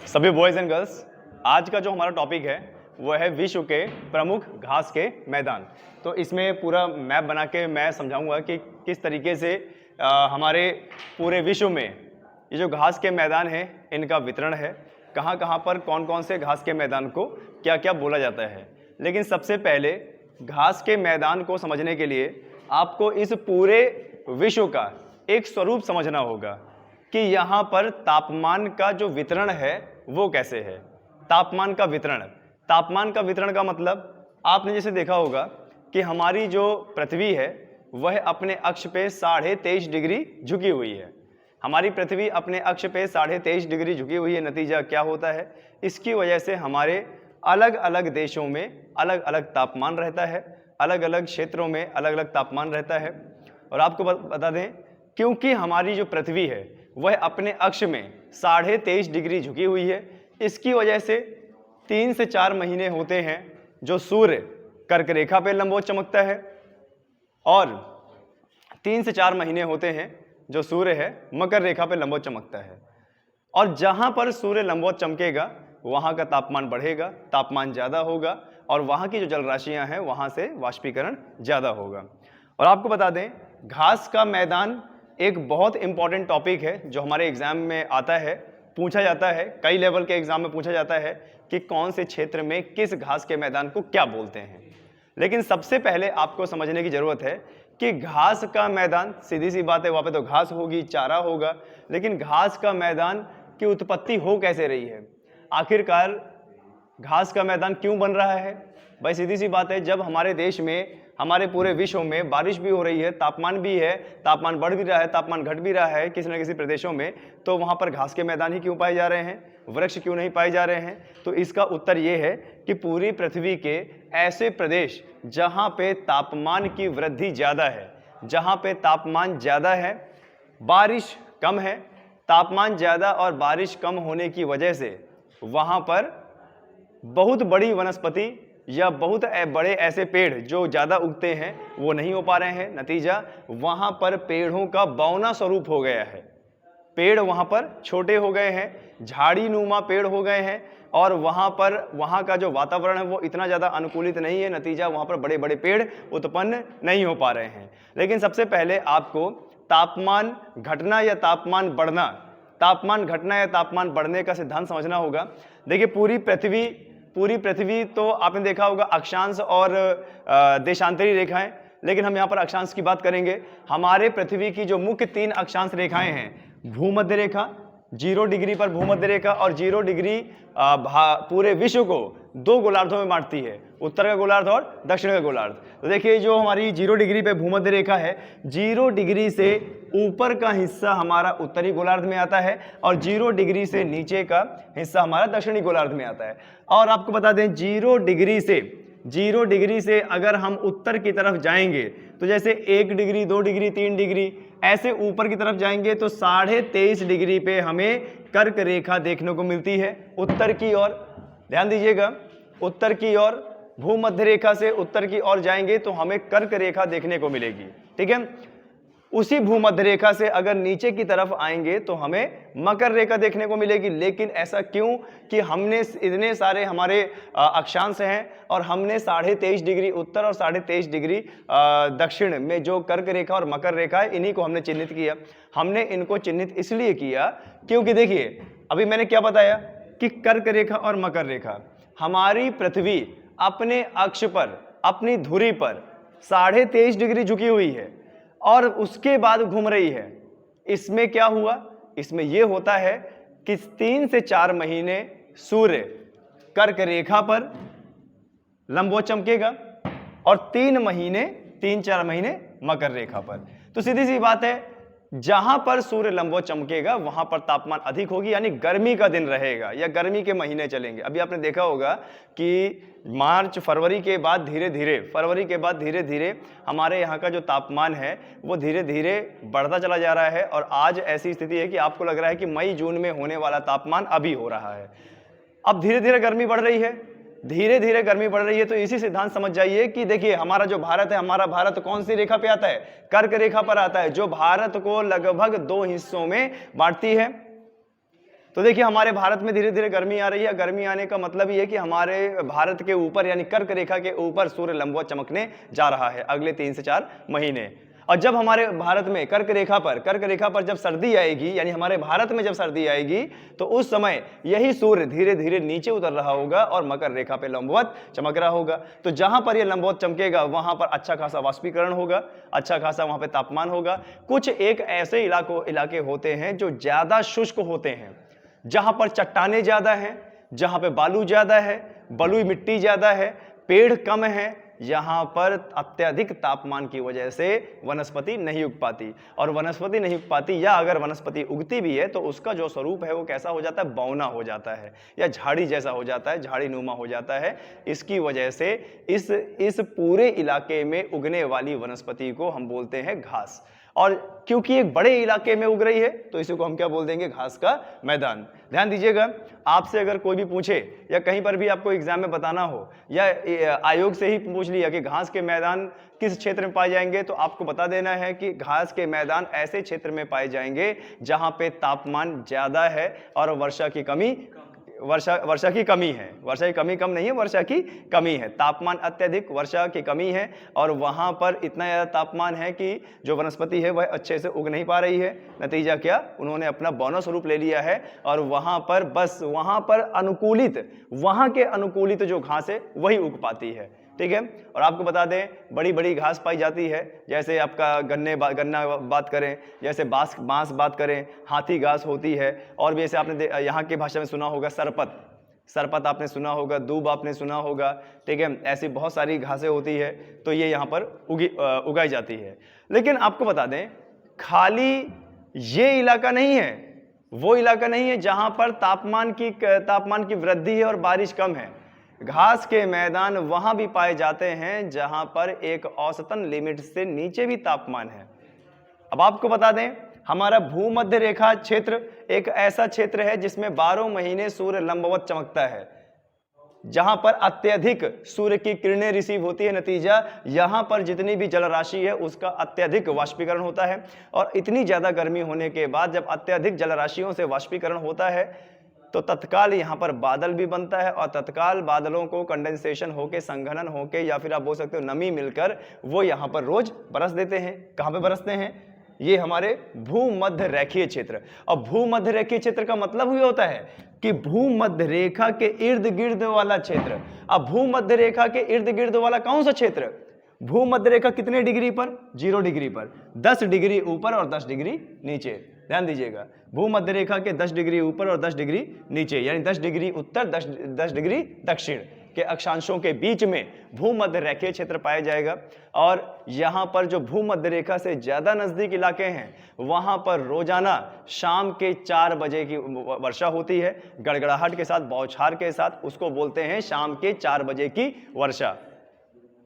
सभी boys and girls, आज का जो हमारा टॉपिक है वो है विश्व के प्रमुख घास के मैदान। तो इसमें पूरा मैप बना के मैं समझाऊंगा कि किस तरीके से हमारे पूरे विश्व में ये जो घास के मैदान हैं इनका वितरण है, कहाँ कहाँ पर कौन कौन से घास के मैदान को क्या क्या बोला जाता है। लेकिन सबसे पहले घास के मैदान को समझने के लिए आपको इस पूरे विश्व का एक स्वरूप समझना होगा कि यहाँ पर तापमान का जो वितरण है वो कैसे है। तापमान का वितरण का मतलब आपने जैसे देखा होगा कि हमारी जो पृथ्वी है वह अपने अक्ष पे 23.5 डिग्री झुकी हुई है। हमारी पृथ्वी अपने अक्ष पे 23.5 डिग्री झुकी हुई है। नतीजा क्या होता है, इसकी वजह से हमारे अलग अलग देशों में अलग अलग तापमान रहता है, अलग अलग क्षेत्रों में अलग अलग तापमान रहता है। और आपको बता दें, क्योंकि हमारी जो पृथ्वी है वह अपने अक्ष में 23.5 डिग्री झुकी हुई है, इसकी वजह से 3 से 4 महीने होते हैं जो सूर्य कर्क रेखा पे लंबवत चमकता है, और 3 से 4 महीने होते हैं जो सूर्य है मकर रेखा पे लंबवत चमकता है। और जहां पर सूर्य लंबवत चमकेगा वहां का तापमान बढ़ेगा, तापमान ज़्यादा होगा, और वहां की जो जल राशियां हैं वहां से वाष्पीकरण ज़्यादा होगा। और आपको बता दें, घास का मैदान एक बहुत इंपॉर्टेंट टॉपिक है जो हमारे एग्जाम में आता है, पूछा जाता है, कई लेवल के एग्जाम में पूछा जाता है कि कौन से क्षेत्र में किस घास के मैदान को क्या बोलते हैं। लेकिन सबसे पहले आपको समझने की जरूरत है कि घास का मैदान, सीधी सी बात है, वहाँ पे तो घास होगी, चारा होगा, लेकिन घास का मैदान की उत्पत्ति हो कैसे रही है, आखिरकार घास का मैदान क्यों बन रहा है। भाई सीधी सी बात है, जब हमारे देश में, हमारे पूरे विश्व में बारिश भी हो रही है, तापमान भी है, तापमान बढ़ भी रहा है, तापमान घट भी रहा है किसी न किसी प्रदेशों में, तो वहाँ पर घास के मैदान ही क्यों पाए जा रहे हैं, वृक्ष क्यों नहीं पाए जा रहे हैं। तो इसका उत्तर ये है कि पूरी पृथ्वी के ऐसे प्रदेश जहाँ पे तापमान की वृद्धि ज़्यादा है, जहाँ पे तापमान ज़्यादा है, बारिश कम है, तापमान ज़्यादा और बारिश कम होने की वजह से वहाँ पर बहुत बड़ी वनस्पति या बहुत बड़े ऐसे पेड़ जो ज़्यादा उगते हैं वो नहीं हो पा रहे हैं। नतीजा, वहाँ पर पेड़ों का बौना स्वरूप हो गया है, पेड़ वहाँ पर छोटे हो गए हैं, झाड़ी नुमा पेड़ हो गए हैं, और वहाँ का जो वातावरण है वो इतना ज़्यादा अनुकूलित नहीं है। नतीजा, वहाँ पर बड़े बड़े पेड़ उत्पन्न नहीं हो पा रहे हैं। लेकिन सबसे पहले आपको तापमान घटना या तापमान बढ़ने का सिद्धांत समझना होगा। देखिए, पूरी पृथ्वी तो आपने देखा होगा अक्षांश और देशांतरी रेखाएं, लेकिन हम यहाँ पर अक्षांश की बात करेंगे। हमारे पृथ्वी की जो मुख्य 3 अक्षांश रेखाएं हैं, भूमध्य रेखा, 0 डिग्री पर भूमध्य रेखा, और 0 डिग्री पूरे विश्व को 2 गोलार्धों में बांटती है, उत्तर का गोलार्ध और दक्षिण का गोलार्ध। तो देखिए, जो हमारी 0 डिग्री पे भूमध्य रेखा है, 0 डिग्री से ऊपर का हिस्सा हमारा उत्तरी गोलार्ध में आता है, और 0 डिग्री से नीचे का हिस्सा हमारा दक्षिणी गोलार्ध में आता है। और आपको बता दें, 0 डिग्री से अगर हम उत्तर की तरफ जाएंगे तो जैसे 1 डिग्री, 2 डिग्री, 3 डिग्री ऐसे ऊपर की तरफ जाएंगे तो 23.5 डिग्री पे हमें कर्क रेखा देखने को मिलती है उत्तर की ओर। ध्यान दीजिएगा, उत्तर की ओर, भूमध्य रेखा से उत्तर की ओर जाएंगे तो हमें कर्क रेखा देखने को मिलेगी। ठीक है, उसी भूमध्य रेखा से अगर नीचे की तरफ आएंगे तो हमें मकर रेखा देखने को मिलेगी। लेकिन ऐसा क्यों कि हमने इतने सारे हमारे अक्षांश हैं और हमने 23.5 डिग्री उत्तर और 23.5 डिग्री दक्षिण में जो कर्क रेखा और मकर रेखा है, इन्हीं को हमने चिन्हित किया। हमने इनको चिन्हित इसलिए किया क्योंकि देखिए, अभी मैंने क्या बताया कि कर्क रेखा और मकर रेखा, हमारी पृथ्वी अपने अक्ष पर, अपनी धुरी पर 23.5 डिग्री झुकी हुई है और उसके बाद घूम रही है। इसमें क्या हुआ, इसमें यह होता है कि 3 से 4 महीने सूर्य कर्क रेखा पर लंबवत चमकेगा और 3-4 महीने मकर रेखा पर। तो सीधी सी बात है, जहां पर सूर्य लंबवत चमकेगा वहां पर तापमान अधिक होगी, यानी गर्मी का दिन रहेगा या गर्मी के महीने चलेंगे। अभी आपने देखा होगा कि फरवरी के बाद धीरे धीरे हमारे यहाँ का जो तापमान है वो धीरे धीरे बढ़ता चला जा रहा है, और आज ऐसी स्थिति है कि आपको लग रहा है कि मई जून में होने वाला तापमान अभी हो रहा है। अब धीरे धीरे गर्मी बढ़ रही है, तो इसी सिद्धांत समझ जाइए कि देखिए, हमारा जो भारत है, हमारा भारत कौन सी रेखा पे आता है, कर्क रेखा पर आता है, जो भारत को लगभग 2 हिस्सों में बांटती है। तो देखिए हमारे भारत में धीरे धीरे गर्मी आ रही है। गर्मी आने का मतलब ये है कि हमारे भारत के ऊपर यानी कर्क रेखा के ऊपर सूर्य लंबवत चमकने जा रहा है अगले 3 से 4 महीने। और जब हमारे भारत में कर्क रेखा पर जब सर्दी आएगी, यानी हमारे भारत में जब सर्दी आएगी, तो उस समय यही सूर्य धीरे धीरे नीचे उतर रहा होगा और मकर रेखा पे लंबवत चमक रहा होगा। तो जहां पर यह लंबवत चमकेगा वहां पर अच्छा खासा वाष्पीकरण होगा, अच्छा खासा वहां पे तापमान होगा। कुछ एक ऐसे इलाके होते हैं जो ज्यादा शुष्क होते हैं, जहां पर चट्टाने ज्यादा हैं, जहां पे बालू ज्यादा है, बलुई मिट्टी ज्यादा है, पेड़ कम है, यहां पर अत्यधिक तापमान की वजह से वनस्पति नहीं उग पाती। और वनस्पति नहीं उग पाती, या अगर वनस्पति उगती भी है तो उसका जो स्वरूप है वो कैसा हो जाता है, बौना हो जाता है या झाड़ी जैसा हो जाता है, झाड़ी नुमा हो जाता है। इसकी वजह से इस पूरे इलाके में उगने वाली वनस्पति को हम बोलते हैं घास। और क्योंकि एक बड़े इलाके में उग रही है तो इसी को हम क्या बोल देंगे, घास का मैदान। ध्यान दीजिएगा, आपसे अगर कोई भी पूछे या कहीं पर भी आपको एग्जाम में बताना हो या आयोग से ही पूछ लिया कि घास के मैदान किस क्षेत्र में पाए जाएंगे, तो आपको बता देना है कि घास के मैदान ऐसे क्षेत्र में पाए जाएंगे जहां पे तापमान ज्यादा है और वर्षा की कमी है। वर्षा की कमी कम नहीं है, वर्षा की कमी है। तापमान अत्यधिक, वर्षा की कमी है, और वहां पर इतना ज़्यादा तापमान है कि जो वनस्पति है वह अच्छे से उग नहीं पा रही है। नतीजा क्या, उन्होंने अपना बौना स्वरूप ले लिया है और वहां पर वहां के अनुकूलित जो घास है वही उग पाती है। ठीक है। और आपको बता दें, बड़ी बड़ी घास पाई जाती है, जैसे आपका गन्ना बात करें, जैसे बांस बात करें, हाथी घास होती है, और भी ऐसे आपने यहाँ की भाषा में सुना होगा सरपत आपने सुना होगा, दूब आपने सुना होगा। ठीक है, ऐसी बहुत सारी घासें होती है, तो ये यहाँ पर उगाई जाती है। लेकिन आपको बता दें, खाली ये इलाका नहीं है, वो इलाका नहीं है जहां पर तापमान की वृद्धि है और बारिश कम है। घास के मैदान वहां भी पाए जाते हैं जहां पर एक औसतन लिमिट से नीचे भी तापमान है। अब आपको बता दें, हमारा भूमध्य रेखा क्षेत्र एक ऐसा क्षेत्र है जिसमें 12 महीने सूर्य लंबवत चमकता है, जहां पर अत्यधिक सूर्य की किरणें रिसीव होती है। नतीजा, यहां पर जितनी भी जल राशि है उसका अत्यधिक वाष्पीकरण होता है, और इतनी ज्यादा गर्मी होने के बाद जब अत्यधिक जल राशियों से वाष्पीकरण होता है तो तत्काल यहाँ पर बादल भी बनता है, और तत्काल बादलों को कंडेंसेशन होके, संघनन होके, या फिर आप बोल सकते हो नमी मिलकर वो यहाँ पर रोज बरस देते हैं। कहाँ पे बरसते हैं, ये हमारे भूमध्य रेखीय क्षेत्र। और भूमध्य रेखीय क्षेत्र का मतलब ये होता है कि भूमध्य रेखा के इर्द गिर्द वाला क्षेत्र। अब भूमध्य रेखा के इर्द गिर्द वाला कौन सा क्षेत्र, भूमध्य रेखा कितने डिग्री पर, 0 डिग्री पर, 10 डिग्री ऊपर और 10 डिग्री नीचे। ध्यान दीजिएगा, भूमध्य रेखा के 10 डिग्री ऊपर और 10 डिग्री नीचे, यानी 10 डिग्री उत्तर, 10 डिग्री दक्षिण के अक्षांशों के बीच में भूमध्य रेखीय क्षेत्र पाया जाएगा। और यहाँ पर जो भूमध्य रेखा से ज्यादा नजदीक इलाके हैं वहां पर रोजाना शाम के 4 बजे की वर्षा होती है, गड़गड़ाहट के साथ, बौछार के साथ। उसको बोलते हैं शाम के 4 बजे की वर्षा।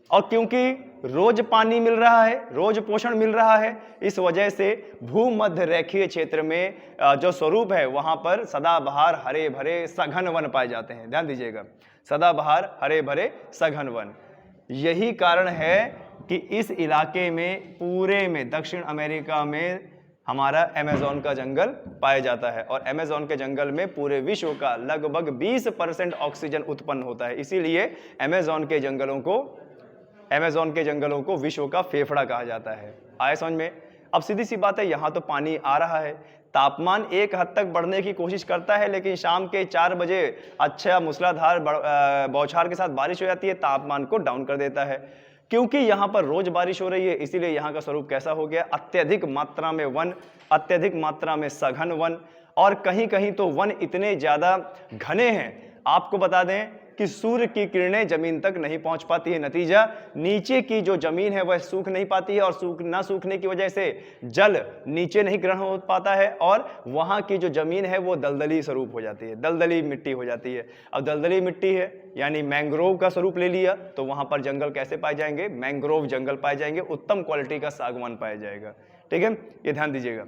और क्योंकि रोज पानी मिल रहा है, रोज पोषण मिल रहा है, इस वजह से भूमध्य रेखीय क्षेत्र में जो स्वरूप है वहां पर सदाबहार हरे भरे सघन वन पाए जाते हैं। ध्यान दीजिएगा, सदाबहार हरे भरे सघन वन। यही कारण है कि इस इलाके में, पूरे में, दक्षिण अमेरिका में हमारा अमेज़न का जंगल पाया जाता है, और अमेज़न के जंगल में पूरे विश्व का लगभग 20% ऑक्सीजन उत्पन्न होता है। इसीलिए अमेज़न के जंगलों को विश्व का फेफड़ा कहा जाता है। आए समझ में? अब सीधी सी बात है, यहाँ तो पानी आ रहा है, तापमान एक हद तक बढ़ने की कोशिश करता है, लेकिन शाम के 4 बजे अच्छा मूसलाधार बौछार के साथ बारिश हो जाती है, तापमान को डाउन कर देता है। क्योंकि यहाँ पर रोज बारिश हो रही है, इसीलिए यहाँ का स्वरूप कैसा हो गया, अत्यधिक मात्रा में वन, अत्यधिक मात्रा में सघन वन, और कहीं कहीं तो वन इतने ज्यादा घने हैं, आपको बता दें कि सूर्य की किरणें जमीन तक नहीं पहुंच पाती है। नतीजा, नीचे की जो जमीन है वह सूख नहीं पाती है, और ना सूखने की वजह से जल नीचे नहीं ग्रहण हो पाता है, और वहां की जो जमीन है वो दलदली स्वरूप हो जाती है, दलदली मिट्टी हो जाती है। अब दलदली मिट्टी है यानी मैंग्रोव का स्वरूप ले लिया, तो वहां पर जंगल कैसे पाए जाएंगे, मैंग्रोव जंगल पाए जाएंगे, उत्तम क्वालिटी का सागवान पाया जाएगा। ठीक है, ये ध्यान दीजिएगा।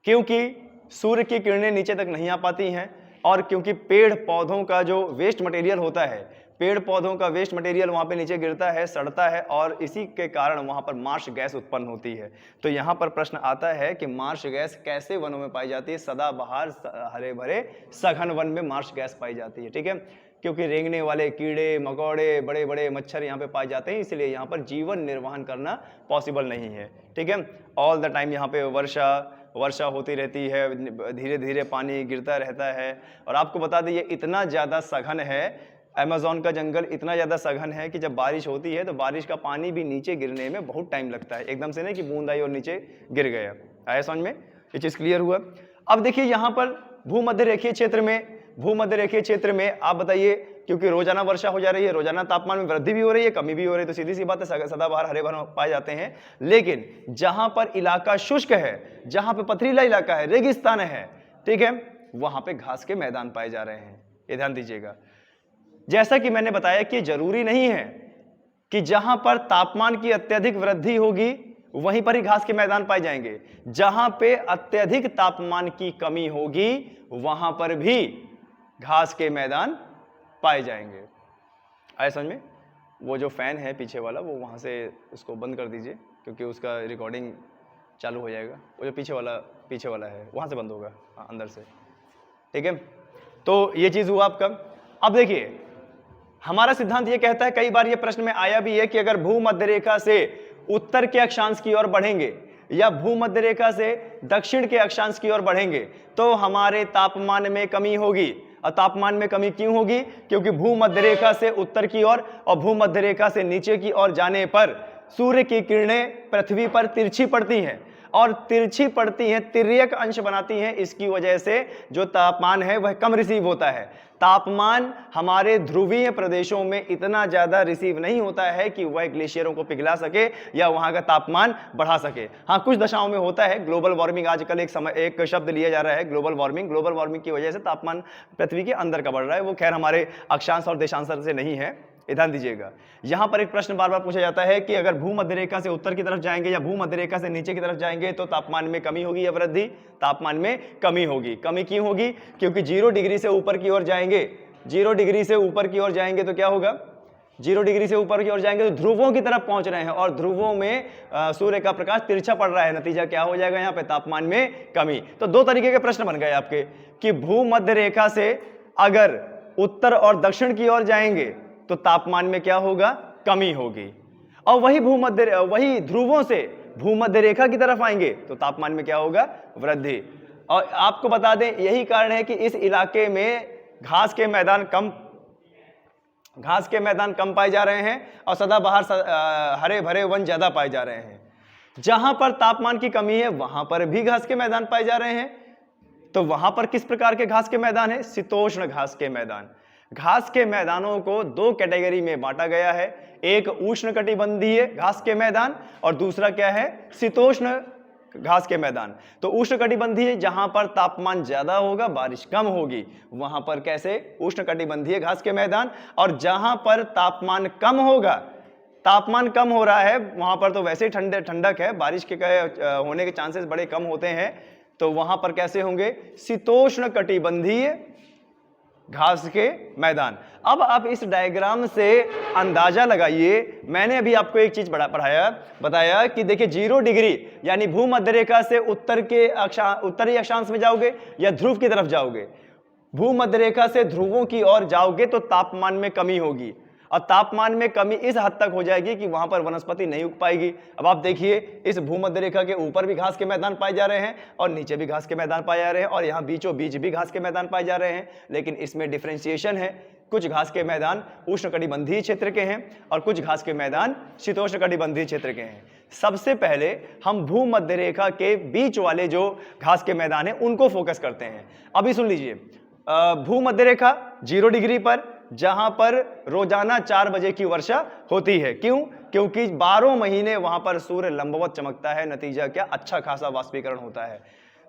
क्योंकि सूर्य की किरणें नीचे तक नहीं आ पाती हैं, और क्योंकि पेड़ पौधों का जो वेस्ट मटेरियल होता है पेड़ पौधों का वेस्ट मटेरियल वहाँ पे नीचे गिरता है, सड़ता है और इसी के कारण वहाँ पर मार्श गैस उत्पन्न होती है। तो यहाँ पर प्रश्न आता है कि मार्श गैस कैसे वनों में पाई जाती है? सदाबहार हरे भरे सघन वन में मार्श गैस पाई जाती है, ठीक है, क्योंकि रेंगने वाले कीड़े मकोड़े बड़े बड़े मच्छर यहाँ पे पाए जाते हैं, इसलिए यहाँ पर जीवन निर्वहन करना पॉसिबल नहीं है, ठीक है। ऑल द टाइम यहाँ पे वर्षा होती रहती है, धीरे धीरे पानी गिरता रहता है। और आपको बता दें ये इतना ज़्यादा सघन है, अमेज़न का जंगल इतना ज़्यादा सघन है कि जब बारिश होती है तो बारिश का पानी भी नीचे गिरने में बहुत टाइम लगता है, एकदम से नहीं कि बूंद आई और नीचे गिर गया। आया समझ में? ये चीज़ क्लियर हुआ। अब देखिए यहाँ पर भूमध्य रेखीय क्षेत्र में आप बताइए, क्योंकि रोजाना वर्षा हो जा रही है, रोजाना तापमान में वृद्धि भी हो रही है, कमी भी हो रही है, तो सीधी सी बात है सदाबहार हरे भरे पाए जाते हैं। लेकिन जहां पर इलाका शुष्क है, जहां पे पथरीला इलाका है, रेगिस्तान है, ठीक है, वहां पे घास के मैदान पाए जा रहे हैं। ये ध्यान दीजिएगा। जैसा कि मैंने बताया कि जरूरी नहीं है कि जहां पर तापमान की अत्यधिक वृद्धि होगी वहीं पर ही घास के मैदान पाए जाएंगे। जहां पे अत्यधिक तापमान की कमी होगी वहां पर भी घास के मैदान पाए जाएंगे। आया समझ में? वो जो फैन है पीछे वाला, वो वहां से उसको बंद कर दीजिए, क्योंकि उसका रिकॉर्डिंग चालू हो जाएगा। वो जो पीछे वाला है वहां से बंद होगा, अंदर से, ठीक है। तो ये चीज हुआ आपका। अब देखिए हमारा सिद्धांत ये कहता है, कई बार ये प्रश्न में आया भी है कि अगर भूमध्य रेखा से उत्तर के अक्षांश की ओर बढ़ेंगे या भूमध्य रेखा से दक्षिण के अक्षांश की ओर बढ़ेंगे तो हमारे तापमान में कमी होगी। और तापमान में कमी क्यों होगी? क्योंकि भूमध्य रेखा से उत्तर की ओर और भूमध्य रेखा से नीचे की ओर जाने पर सूर्य की किरणें पृथ्वी पर तिरछी पड़ती हैं, और तिरछी पड़ती हैं, तिर्यक अंश बनाती हैं। इसकी वजह से जो तापमान है वह कम रिसीव होता है। तापमान हमारे ध्रुवीय प्रदेशों में इतना ज्यादा रिसीव नहीं होता है कि वह ग्लेशियरों को पिघला सके या वहां का तापमान बढ़ा सके। हाँ, कुछ दशाओं में होता है। ग्लोबल वार्मिंग आजकल एक शब्द लिया जा रहा है, ग्लोबल वार्मिंग की वजह से तापमान पृथ्वी के अंदर का बढ़ रहा है। वो खैर हमारे अक्षांश और देशांतर से नहीं है। ध्यान दीजिएगा, यहां पर एक प्रश्न बार बार पूछा जाता है कि अगर भूमध्य रेखा से उत्तर की तरफ जाएंगे या भूमध्य रेखा से नीचे की तरफ जाएंगे तो तापमान में कमी होगी या वृद्धि? तापमान में कमी होगी। कमी क्यों होगी? क्योंकि 0 डिग्री से ऊपर की ओर जाएंगे, 0 डिग्री से ऊपर की ओर जाएंगे तो क्या होगा? 0 डिग्री से ऊपर की ओर जाएंगे तो ध्रुवों की तरफ पहुंच रहे हैं, और ध्रुवों में सूर्य का प्रकाश तिरछा पड़ रहा है। नतीजा क्या हो जाएगा? यहाँ पे तापमान में कमी। तो दो तरीके के प्रश्न बन गए आपके कि भूमध्य रेखा से अगर उत्तर और दक्षिण की ओर जाएंगे तो तापमान में क्या होगा? कमी होगी। और वही ध्रुवों से भूमध्य रेखा की तरफ आएंगे तो तापमान में क्या होगा? वृद्धि। और आपको बता दें यही कारण है कि इस इलाके में घास के मैदान कम पाए जा रहे हैं और सदाबहार हरे भरे वन ज्यादा पाए जा रहे हैं। जहां पर तापमान की कमी है वहां पर भी घास के मैदान पाए जा रहे हैं। तो वहां पर किस प्रकार के घास के मैदान है? शीतोष्ण घास के मैदान। घास के मैदानों को 2 कैटेगरी में बांटा गया है, एक उष्णकटिबंधीय घास के मैदान और दूसरा क्या है? शीतोष्ण घास के मैदान। तो उष्णकटिबंधीय जहां पर तापमान ज्यादा होगा, बारिश कम होगी, वहां पर कैसे? उष्णकटिबंधीय घास के मैदान। और जहां पर तापमान कम होगा, तापमान कम हो रहा है वहां पर तो वैसे ही ठंडक है, बारिश के होने के चांसेस बड़े कम होते हैं, तो वहां पर कैसे होंगे? शीतोष्ण कटिबंधीय घास के मैदान। अब आप इस डायग्राम से अंदाजा लगाइए, मैंने अभी आपको एक चीज बताया कि देखिए 0 डिग्री यानी भूमध्य रेखा से उत्तरी अक्षांश में जाओगे या ध्रुव की तरफ जाओगे, भूमध्य रेखा से ध्रुवों की ओर जाओगे तो तापमान में कमी होगी, और तापमान में कमी इस हद तक हो जाएगी कि वहां पर वनस्पति नहीं उग पाएगी। अब आप देखिए इस भूमध्य रेखा के ऊपर भी घास के मैदान पाए जा रहे हैं और नीचे भी घास के मैदान पाए जा रहे हैं, और यहाँ बीचों बीच भी घास के मैदान पाए जा रहे हैं। लेकिन इसमें डिफरेंशिएशन है, कुछ घास के मैदान उष्णकटिबंधीय क्षेत्र के हैं और कुछ घास के मैदान शीतोष्णकटिबंधीय क्षेत्र के हैं। सबसे पहले हम भूमध्य रेखा के बीच वाले जो घास के मैदान है उनको फोकस करते हैं। अभी सुन लीजिए, भूमध्य रेखा 0 डिग्री पर, जहां पर रोजाना 4 बजे की वर्षा होती है। क्यों? क्योंकि 12 महीने वहां पर सूर्य लंबवत चमकता है। नतीजा क्या? अच्छा खासा वाष्पीकरण होता है।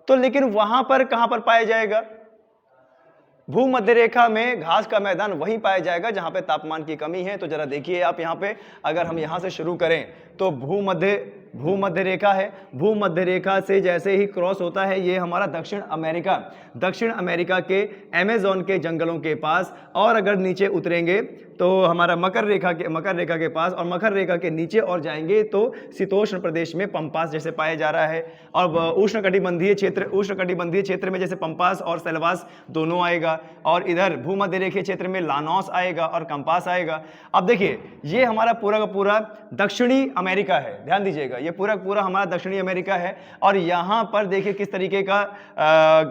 तो लेकिन वहां पर कहां पर पाया जाएगा? भूमध्य रेखा में घास का मैदान वहीं पाया जाएगा जहां पे तापमान की कमी है। तो जरा देखिए आप यहाँ पे, अगर हम यहां से शुरू करें तो भूमध्य रेखा है, भूमध्य रेखा से जैसे ही क्रॉस होता है ये हमारा दक्षिण अमेरिका के अमेज़न के जंगलों के पास, और अगर नीचे उतरेंगे तो हमारा मकर रेखा के पास, और मकर रेखा के नीचे और जाएंगे तो शीतोष्ण प्रदेश में पंपास जैसे पाया जा रहा है, और उष्णकटिबंधीय क्षेत्र में जैसे पंपास और सेल्वास दोनों आएगा, और इधर भूमध्य रेखीय क्षेत्र में लानोस आएगा और कंपास आएगा। अब देखिए ये हमारा पूरा का पूरा दक्षिणी अमेरिका है, ध्यान दीजिएगा ये पूरा पूरा हमारा दक्षिणी अमेरिका है, और यहाँ पर देखिए किस तरीके का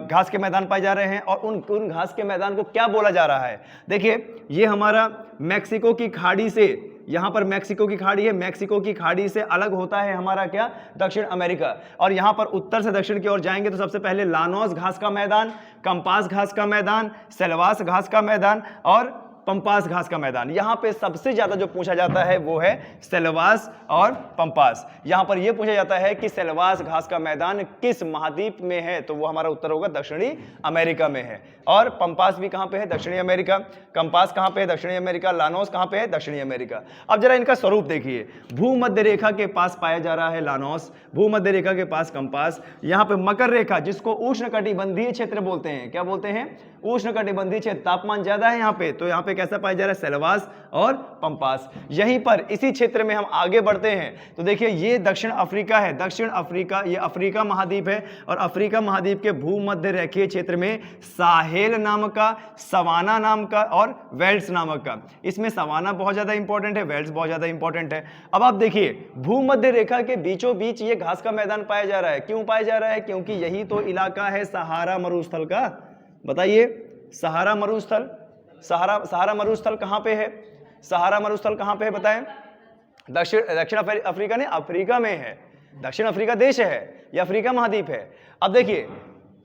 घास के मैदान पाए जा रहे हैं, और उन घास के मैदान को क्या बोला जा रहा है। देखिए ये हमारा मैक्सिको की खाड़ी से, यहाँ पर मैक्सिको की खाड़ी है, मैक्सिको की खाड़ी से अलग होता है हमारा क्या, दक्षिण अमेरिका, और यहाँ पर उत्तर से दक्षिण की ओर जाएंगे तो सबसे पहले लानोस घास का मैदान, कंपास घास का मैदान, सेल्वास घास का मैदान और पंपास घास का मैदान। यहाँ पे सबसे ज्यादा जो पूछा जाता है वो है सेल्वास और पंपास। यहाँ पर यह पूछा जाता है कि सेल्वास घास का मैदान किस महाद्वीप में है, तो वो हमारा उत्तर होगा दक्षिणी अमेरिका में है, और पंपास भी कहाँ पे है, दक्षिणी अमेरिका, कंपास कहाँ पे है, दक्षिणी अमेरिका, लानोस कहाँ पे है, दक्षिणी अमेरिका। अब जरा इनका स्वरूप देखिए, भूमध्य रेखा के पास पाया जा रहा है लानोस, भूमध्य रेखा के पास कंपास, यहाँ पे मकर रेखा जिसको उष्णकटिबंधीय क्षेत्र बोलते हैं, क्या बोलते हैं, उष्णकटिबंधीय क्षेत्र, तापमान ज्यादा है यहाँ पे, तो यहाँ पे कैसा पाया जा रहा है, सेल्वास और पंपास। यहीं पर इसी क्षेत्र में हम आगे बढ़ते हैं तो देखिए ये दक्षिण अफ्रीका है, दक्षिण अफ्रीका, ये अफ्रीका महाद्वीप है, और अफ्रीका महाद्वीप के भूमध्य रेखीय क्षेत्र में साहेल नाम का, सवाना नाम का और वेल्स नामक का, इसमें सवाना बहुत ज्यादा इंपॉर्टेंट है, वेल्स बहुत ज्यादा इंपॉर्टेंट है। अब आप देखिए भूमध्य रेखा के बीचों बीच ये घास का मैदान पाया जा रहा है, क्यों पाया जा रहा है, क्योंकि यही तो इलाका है सहारा मरुस्थल का। बताइए सहारा मरुस्थल, सहारा मरुस्थल कहां पे है, सहारा मरुस्थल कहां पे है बताएं, दक्षिण अफ्रीका ने अफ्रीका में है, दक्षिण अफ्रीका देश है, यह अफ्रीका महाद्वीप है। अब देखिए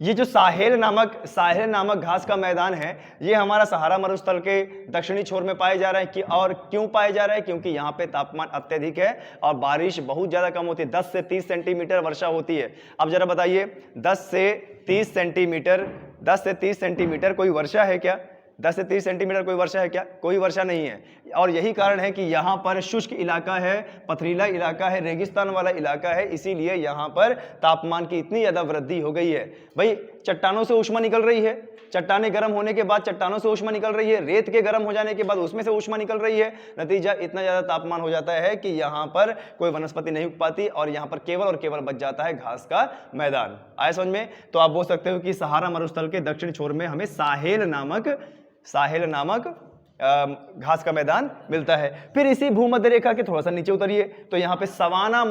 ये जो साहेल नामक घास का मैदान है, ये हमारा सहारा मरुस्थल के दक्षिणी छोर में पाया जा रहा है कि, और क्यों पाया जा रहा है, क्योंकि यहाँ पे तापमान अत्यधिक है और बारिश बहुत ज्यादा कम होती है, 10 से 30 सेंटीमीटर वर्षा होती है। अब जरा बताइए 10 से 30 सेंटीमीटर कोई वर्षा है क्या, 10 से 30 सेंटीमीटर कोई वर्षा है क्या, कोई वर्षा नहीं है, और यही कारण है कि यहाँ पर शुष्क इलाका है, पथरीला इलाका है, रेगिस्तान वाला इलाका है, इसीलिए यहाँ पर तापमान की इतनी ज्यादा वृद्धि हो गई है। भाई चट्टानों से ऊष्मा निकल रही है, चट्टानें गर्म होने के बाद चट्टानों से ऊष्मा निकल रही है, रेत के गर्म हो जाने के बाद उसमें से ऊष्मा निकल रही है, नतीजा इतना ज्यादा तापमान हो जाता है कि यहाँ पर कोई वनस्पति नहीं उग पाती, और यहाँ पर केवल और केवल बच जाता है घास का मैदान। आए समझ में? तो आप बोल सकते हो कि सहारा मरुस्थल के दक्षिण छोर में हमें साहेल नामक घास का मैदान मिलता है। फिर इसी भूमध्य रेखा के थोड़ा सा नीचे उतरिए तो यहाँ पे सवाना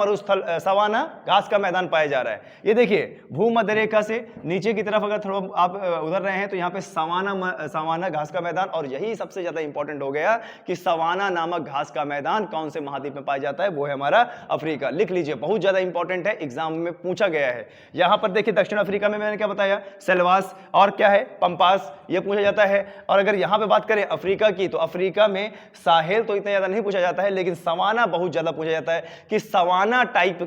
घास का मैदान पाया जा रहा है। ये देखिए भूमध्य रेखा से नीचे की तरफ अगर थोड़ा आप उधर रहे हैं तो यहाँ पे सवाना घास का मैदान, और यही सबसे ज्यादा इंपॉर्टेंट हो गया कि सवाना नामक घास का मैदान कौन से महाद्वीप में पाया जाता है, वो है हमारा अफ्रीका। लिख लीजिए, बहुत ज्यादा इंपॉर्टेंट है, एग्जाम में पूछा गया है। यहाँ पर देखिए दक्षिण अफ्रीका में मैंने क्या बताया, सेल्वास और क्या है, पंपास, ये पूछा जाता है। और अगर यहाँ पे बात करें अफ्रीका की, तो अफ्रीका में साहेल तो इतना ज्यादा नहीं पूछा जाता है, लेकिन सवाना बहुत ज्यादा पूछा जाता है कि सवाना टाइप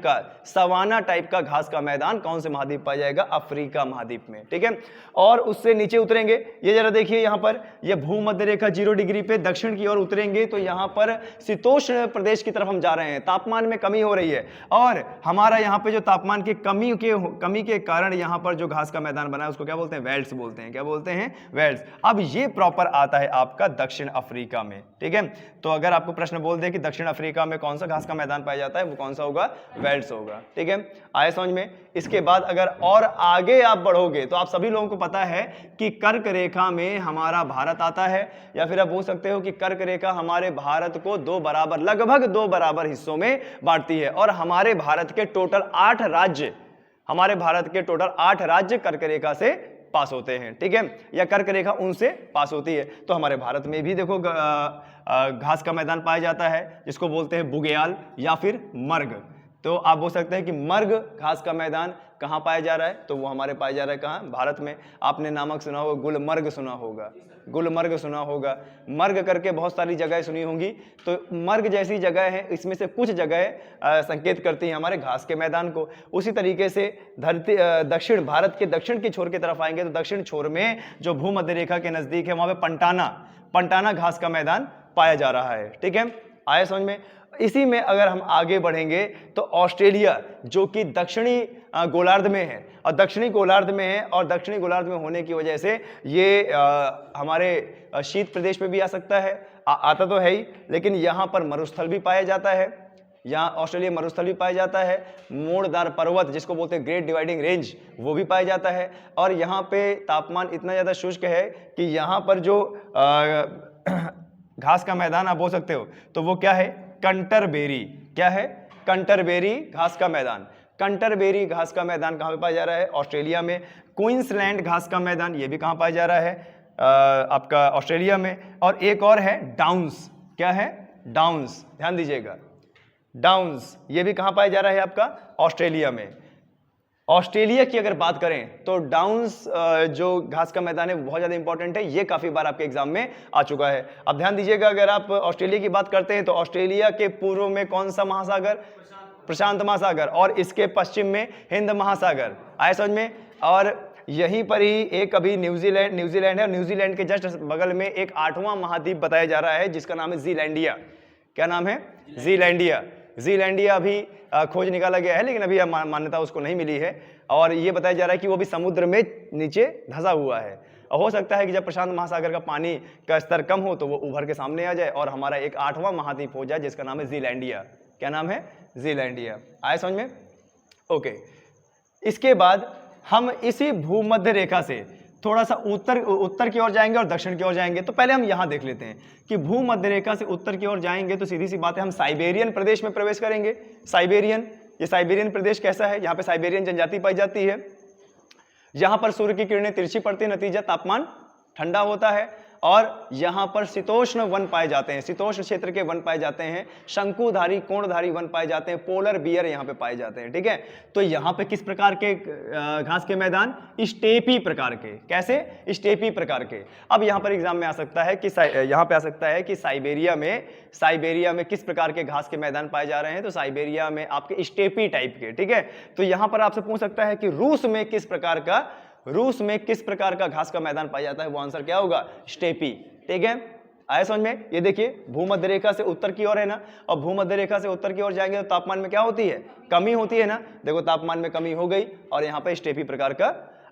का घास का मैदान कौन से महाद्वीप पाया जाएगा, अफ्रीका महाद्वीप में। ठीक है, और उससे नीचे उतरेंगे, ये जरा देखिए यहाँ पर ये भूमध्य रेखा 0 डिग्री पे दक्षिण की ओर उतरेंगे तो यहाँ पर शीतोष्ण प्रदेश की तरफ हम जा रहे हैं, तापमान में कमी हो रही है, और हमारा यहाँ पे जो तापमान की कमी के कारण यहाँ पर जो घास का मैदान बना है उसको क्या बोलते हैं, वेल्स बोलते हैं। क्या बोलते हैं, वेल्स। अब ये प्रॉपर आता है आपका दक्षिण अफ्रीका में। ठीक है, तो अगर आपको प्रश्न बोल दे कि दक्षिण अफ्रीका में कौन सा घास का मैदान पाया जाता है, वो कौन सा होगा, वेल्स होगा। ठीक है, आए समझ में? इसके बाद अगर और आगे आप बढ़ोगे तो आप सभी लोगों को पता है कि कर्क रेखा में हमारा भारत आता है, या फिर आप बोल सकते हो कि कर्क रेखा हमारे भारत को लगभग दो बराबर हिस्सों में बांटती है, और हमारे भारत के टोटल 8 राज्य कर्क रेखा से पास होते हैं। ठीक है, या कर्क रेखा उनसे पास होती है। तो हमारे भारत में भी देखो घास का मैदान पाया जाता है जिसको बोलते हैं बुग्याल या फिर मर्ग। तो आप बोल सकते हैं कि मर्ग घास का मैदान कहाँ पाया जा रहा है, तो वो हमारे पाया जा रहा है कहाँ, भारत में। आपने नामक सुना होगा, गुलमर्ग सुना होगा, मर्ग करके बहुत सारी जगह सुनी होंगी। तो मर्ग जैसी जगह है, इसमें से कुछ जगह संकेत करती हैं हमारे घास के मैदान को। उसी तरीके से दक्षिण भारत के दक्षिण की छोर की तरफ आएंगे तो दक्षिण छोर में जो भूमध्य रेखा के नजदीक है वहां पे पंटाना घास का मैदान पाया जा रहा है। ठीक है, आया समझ में? इसी में अगर हम आगे बढ़ेंगे तो ऑस्ट्रेलिया जो कि दक्षिणी गोलार्ध में है, और दक्षिणी गोलार्ध में है, और दक्षिणी गोलार्ध में होने की वजह से ये हमारे शीत प्रदेश में भी आ सकता है, आता तो है ही, लेकिन यहाँ पर मरुस्थल भी पाया जाता है, यहाँ ऑस्ट्रेलिया मरुस्थल भी पाया जाता है, मोड़दार पर्वत जिसको बोलते हैं ग्रेट डिवाइडिंग रेंज वो भी पाया जाता है, और यहाँ पे तापमान इतना ज़्यादा शुष्क है कि यहाँ पर जो घास का मैदान आप बोल सकते हो तो वो क्या है, कंटरबेरी। क्या है, कंटरबेरी घास का मैदान। कंटरबेरी घास का मैदान कहाँ पे पाया जा रहा है, ऑस्ट्रेलिया में। क्वींसलैंड घास का मैदान ये भी कहाँ पाया जा रहा है, आपका ऑस्ट्रेलिया में। और एक और है डाउन्स। क्या है, डाउन्स, ध्यान दीजिएगा, डाउन्स ये भी कहाँ पाया जा रहा है आपका, ऑस्ट्रेलिया में। ऑस्ट्रेलिया की अगर बात करें तो डाउन्स जो घास का मैदान है वो बहुत ज़्यादा इंपॉर्टेंट है, ये काफ़ी बार आपके एग्जाम में आ चुका है। अब ध्यान दीजिएगा, अगर आप ऑस्ट्रेलिया की बात करते हैं तो ऑस्ट्रेलिया के पूर्व में कौन सा महासागर, प्रशांत महासागर, और इसके पश्चिम में हिंद महासागर। आए समझ में। और यहीं पर ही एक अभी न्यूजीलैंड है, और न्यूजीलैंड के जस्ट बगल में एक 8वां महाद्वीप बताया जा रहा है जिसका नाम है जीलैंडिया। क्या नाम है, जीलैंडिया। जीलैंडिया अभी खोज निकाला गया है, लेकिन अभी मान्यता उसको नहीं मिली है, और ये बताया जा रहा है कि वो भी समुद्र में नीचे धंसा हुआ है। और हो सकता है कि जब प्रशांत महासागर का पानी का स्तर कम हो तो वो उभर के सामने आ जाए और हमारा एक 8वां महाद्वीप हो जाए जिसका नाम है जीलैंडिया। क्या नाम है, जीलैंडिया। आए समझ में। ओके, इसके बाद हम इसी भूमध्य रेखा से थोड़ा सा उत्तर की ओर जाएंगे और दक्षिण की ओर जाएंगे। तो पहले हम यहां देख लेते हैं कि भूमध्य रेखा से उत्तर की ओर जाएंगे तो सीधी सी बात है, हम साइबेरियन प्रदेश में प्रवेश करेंगे। साइबेरियन, ये साइबेरियन प्रदेश कैसा है, यहाँ पे साइबेरियन जनजाति पाई जाती है, यहाँ पर सूर्य की किरणें तिरछी पड़ती है, नतीजा तापमान ठंडा होता है, और यहाँ पर शीतोष्ण वन पाए जाते हैं, शीतोष्ण क्षेत्र के वन पाए जाते हैं, शंकुधारी कोणधारी वन पाए जाते हैं, पोलर बियर यहाँ पे पाए जाते हैं। ठीक है, तो यहाँ पे किस प्रकार के घास के मैदान, स्टेपी प्रकार के। कैसे, स्टेपी प्रकार के। अब यहाँ पर एग्जाम में आ सकता है कि यहाँ पे आ सकता है कि साइबेरिया में किस प्रकार के घास के मैदान पाए जा रहे हैं, तो साइबेरिया में आपके स्टेपी टाइप के। ठीक है, तो यहाँ पर आपसे पूछ सकता है कि रूस में किस प्रकार का घास का मैदान पाया जाता है, वो आंसर क्या होगा, स्टेपी। ठीक है, आया समझ में। ये देखिए भूमध्य रेखा से उत्तर की ओर है ना, और भूमध्य रेखा से उत्तर की ओर जाएंगे तो तापमान में क्या होती है, कमी होती है ना। देखो तापमान में कमी हो गई, और यहाँ पे स्टेपी प्रकार का।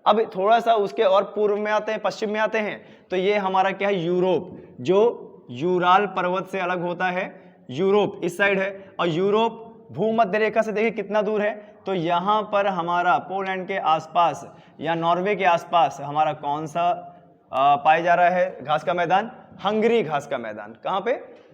अब थोड़ा सा उसके और पूर्व में आते हैं, पश्चिम में आते हैं, तो ये हमारा क्या है, यूरोप, जो यूराल पर्वत से अलग होता है। यूरोप इस साइड है, और यूरोप भूमध्य रेखा से देखिए कितना दूर है, तो यहाँ पर हमारा पोलैंड के आसपास या नॉर्वे के आसपास हमारा कौन सा पाया जा रहा है घास का मैदान, हंगरी घास का मैदान। कहाँ पे,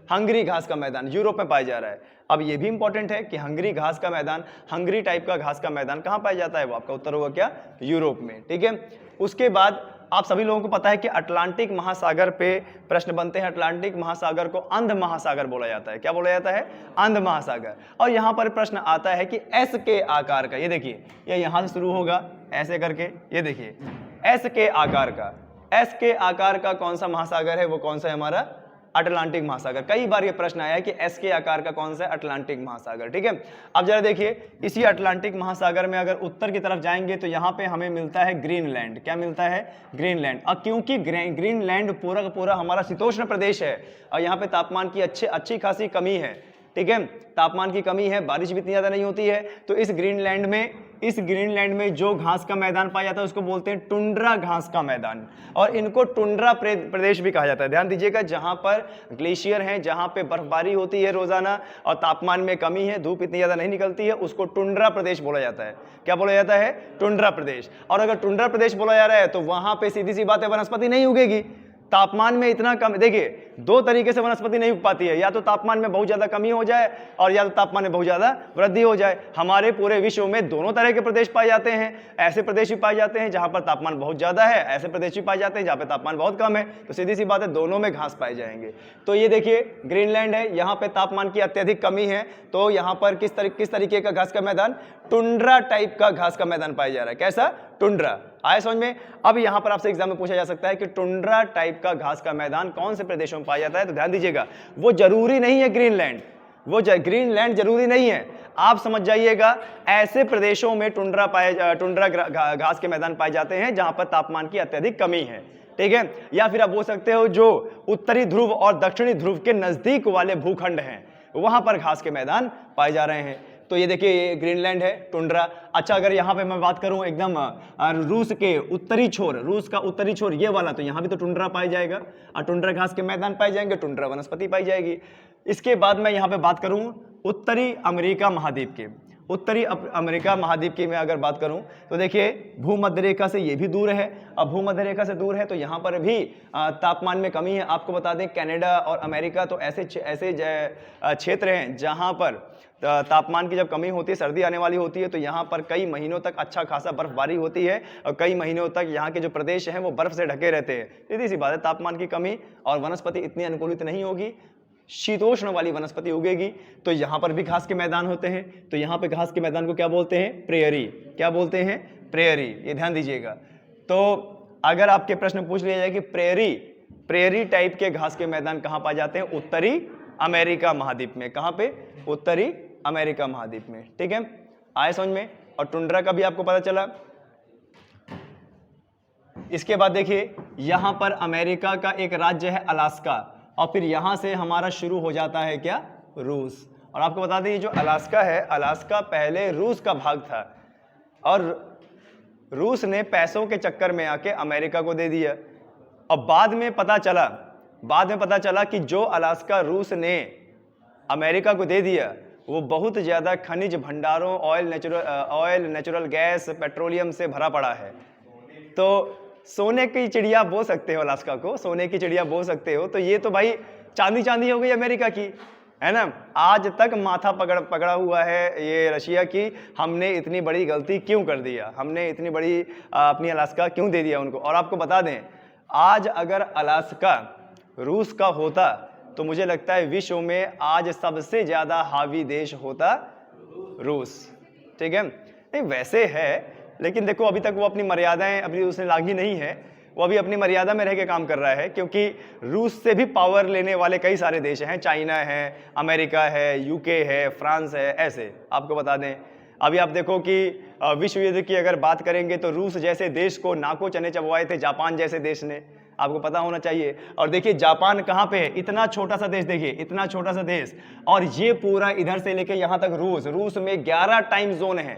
हंगरी घास का मैदान यूरोप में पाया जा रहा है। अब ये भी इंपॉर्टेंट है कि हंगरी घास का मैदान, हंगरी टाइप का घास का मैदान कहाँ पाया जाता है, वो आपका उत्तर होगा क्या, यूरोप में। ठीक है, उसके बाद आप सभी लोगों को पता है कि अटलांटिक महासागर पे प्रश्न बनते हैं। अटलांटिक महासागर को अंध महासागर बोला जाता है। क्या बोला जाता है, अंध महासागर। और यहाँ पर प्रश्न आता है कि एस के आकार का, ये देखिए ये यहाँ से शुरू होगा ऐसे करके, ये देखिए एस के आकार का कौन सा महासागर है, वो कौन सा है हमारा, अटलांटिक महासागर। कई बार ये प्रश्न आया है कि एस के आकार का कौन सा है, अटलांटिक महासागर। ठीक है, अब जरा देखिए इसी अटलांटिक महासागर में अगर उत्तर की तरफ जाएंगे तो यहाँ पे हमें मिलता है ग्रीनलैंड। क्या मिलता है, ग्रीनलैंड। और क्योंकि ग्रीनलैंड पूरा का पूरा हमारा शीतोष्ण प्रदेश है, और यहाँ पे तापमान की अच्छी खासी कमी है। ठीक है, तापमान की कमी है, बारिश भी इतनी ज्यादा नहीं होती है, तो इस ग्रीनलैंड में जो घास का मैदान पाया जाता है उसको बोलते हैं टुंड्रा घास का मैदान, और इनको टुंड्रा प्रदेश भी कहा जाता है। ध्यान दीजिएगा, जहां पर ग्लेशियर हैं, जहां पे बर्फबारी होती है रोजाना और तापमान में कमी है, धूप इतनी ज्यादा नहीं निकलती है, उसको टुंड्रा प्रदेश बोला जाता है। क्या बोला जाता है, टुंड्रा प्रदेश। और अगर टुंड्रा प्रदेश बोला जा रहा है तो वहां पे सीधी सी बात है, वनस्पति नहीं उगेगी, तापमान में इतना कम। देखिए दो तरीके से वनस्पति नहीं उग पाती है, या तो तापमान में बहुत ज्यादा कमी हो जाए और या तो तापमान में बहुत ज्यादा वृद्धि हो जाए। हमारे पूरे विश्व में दोनों तरह के प्रदेश पाए जाते हैं। ऐसे प्रदेश भी पाए जाते हैं जहां पर तापमान बहुत ज्यादा है, ऐसे प्रदेश भी पाए जाते हैं जहां पर तापमान बहुत कम है। तो सीधी सी बात है, दोनों में घास पाए जाएंगे। तो ये देखिए ग्रीनलैंड है, यहाँ पे तापमान की अत्यधिक कमी है, तो यहाँ पर किस तरीके का घास का मैदान, टुंड्रा टाइप का घास का मैदान पाया जा रहा है। कैसा, टुंड्रा। आए समझ में। अब यहाँ पर आपसे एग्जाम में पूछा जा सकता है कि टुंड्रा टाइप का घास का मैदान कौन से प्रदेशों में पाया जाता है, तो ध्यान दीजिएगा वो जरूरी नहीं है ग्रीनलैंड, ग्रीनलैंड जरूरी नहीं है। आप समझ जाइएगा, ऐसे प्रदेशों में टुंड्रा घास के मैदान पाए जाते हैं जहां पर तापमान की अत्यधिक कमी है। ठीक है, या फिर आप बोल सकते हो जो उत्तरी ध्रुव और दक्षिणी ध्रुव के नजदीक वाले भूखंड हैं, वहां पर घास के मैदान पाए जा रहे हैं। तो ये देखिए, ये ग्रीनलैंड है, टुंड्रा। अच्छा, अगर यहाँ पे मैं बात करूं एकदम रूस के उत्तरी छोर, रूस का उत्तरी छोर ये वाला, तो यहाँ भी तो टुंड्रा पाया जाएगा और टुंड्रा घास के मैदान पाए जाएंगे, टुंड्रा वनस्पति पाई जाएगी। इसके बाद मैं यहाँ पे बात करूं उत्तरी अमेरिका महाद्वीप के, उत्तरी अमेरिका महाद्वीप की मैं अगर बात करूं तो देखिए, भूमध्य रेखा से ये भी दूर है। अब भूमध्य रेखा से दूर है तो यहाँ पर भी तापमान में कमी है। आपको बता दें, कनाडा और अमेरिका तो ऐसे क्षेत्र हैं जहाँ पर तापमान की जब कमी होती है, सर्दी आने वाली होती है, तो यहाँ पर कई महीनों तक अच्छा खासा बर्फबारी होती है और कई महीनों तक यहाँ के जो प्रदेश हैं वो बर्फ से ढके रहते हैं। सीधी सी बात है, तापमान की कमी और वनस्पति इतनी अनुकूलित नहीं होगी, शीतोष्ण वाली वनस्पति उगेगी। तो यहाँ पर भी घास के मैदान होते हैं। तो यहाँ पे घास के मैदान को क्या बोलते हैं? प्रेयरी। क्या बोलते हैं? प्रेयरी। ये ध्यान दीजिएगा। तो अगर आपके प्रश्न पूछ लिया जाए कि प्रेयरी टाइप के घास के मैदान कहाँ पाए जाते हैं? उत्तरी अमेरिका महाद्वीप में। कहाँ पे? उत्तरी अमेरिका महाद्वीप में। ठीक है, आए समझ में। और टुंड्रा का भी आपको पता चला। इसके बाद देखिए, यहां पर अमेरिका का एक राज्य है अलास्का, और फिर यहां से हमारा शुरू हो जाता है क्या? रूस। और आपको बता दें, ये जो अलास्का है, अलास्का पहले रूस का भाग था और रूस ने पैसों के चक्कर में आके अमेरिका को दे दिया। और बाद में पता चला कि जो अलास्का रूस ने अमेरिका को दे दिया वो बहुत ज़्यादा खनिज भंडारों, ऑयल, नेचुरल गैस, पेट्रोलियम से भरा पड़ा है। तो सोने की चिड़िया बोल सकते हो अलास्का को, सोने की चिड़िया बोल सकते हो। तो ये तो भाई चांदी हो गई अमेरिका की, है ना। आज तक माथा पकड़ा हुआ है ये रशिया की, हमने इतनी बड़ी गलती क्यों कर दिया, हमने इतनी बड़ी अपनी अलास्का क्यों दे दिया उनको। और आपको बता दें, आज अगर अलास्का रूस का होता तो मुझे लगता है विश्व में आज सबसे ज्यादा हावी देश होता रूस। ठीक है, नहीं वैसे है, लेकिन देखो अभी तक वो अपनी मर्यादाएं अभी उसने लागी नहीं है, वो अभी अपनी मर्यादा में रह के काम कर रहा है, क्योंकि रूस से भी पावर लेने वाले कई सारे देश हैं, चाइना है, अमेरिका है, यूके है, फ्रांस है, ऐसे। आपको बता दें, अभी आप देखो कि विश्व युद्ध की अगर बात करेंगे तो रूस जैसे देश को नाको चने चबवाए थे जापान जैसे देश ने, आपको पता होना चाहिए। और देखिए जापान कहाँ पे है, इतना छोटा सा देश, देखिए इतना छोटा सा देश, और ये पूरा इधर से लेके यहाँ तक रूस में 11 टाइम जोन है।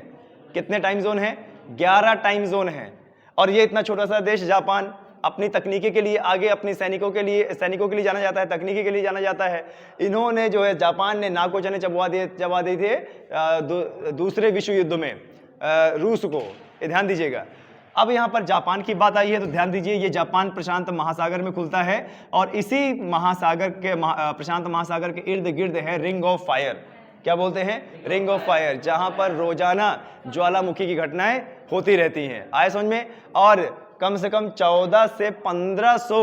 कितने टाइम जोन है? 11 टाइम जोन है। और ये इतना छोटा सा देश जापान अपनी तकनीकी के लिए आगे, अपनी सैनिकों के लिए जाना जाता है, तकनीकी के लिए जाना जाता है। इन्होंने जो है, जापान ने नाको चने चबवा दिए थे दूसरे विश्व युद्ध में रूस को। ये ध्यान दीजिएगा। अब यहाँ पर जापान की बात आई है तो ध्यान दीजिए, ये जापान प्रशांत महासागर में खुलता है और इसी महासागर के प्रशांत महासागर के इर्द गिर्द है रिंग ऑफ फायर। क्या बोलते हैं? रिंग ऑफ फायर, जहां पर रोजाना ज्वालामुखी की घटनाएं होती रहती हैं। आए समझ में। और कम से कम 14 से 1500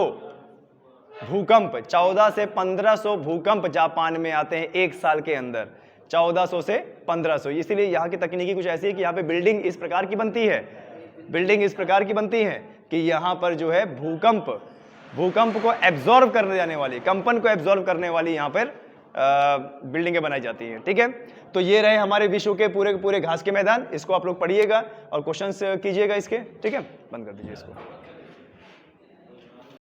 भूकंप, 14 से 1500 भूकंप जापान में आते हैं एक साल के अंदर, 1400 से 1500। इसीलिए यहाँ की तकनीकी कुछ ऐसी है कि यहाँ पे बिल्डिंग इस प्रकार की बनती है, कि यहाँ पर जो है भूकंप को एब्जॉर्ब करने जाने वाली, कंपन को एब्जॉर्ब करने वाली यहाँ पर बिल्डिंगें बनाई जाती हैं। ठीक है, तो ये रहे हमारे विश्व के पूरे घास के मैदान। इसको आप लोग पढ़िएगा और क्वेश्चंस कीजिएगा इसके। ठीक है, बंद कर दीजिए इसको।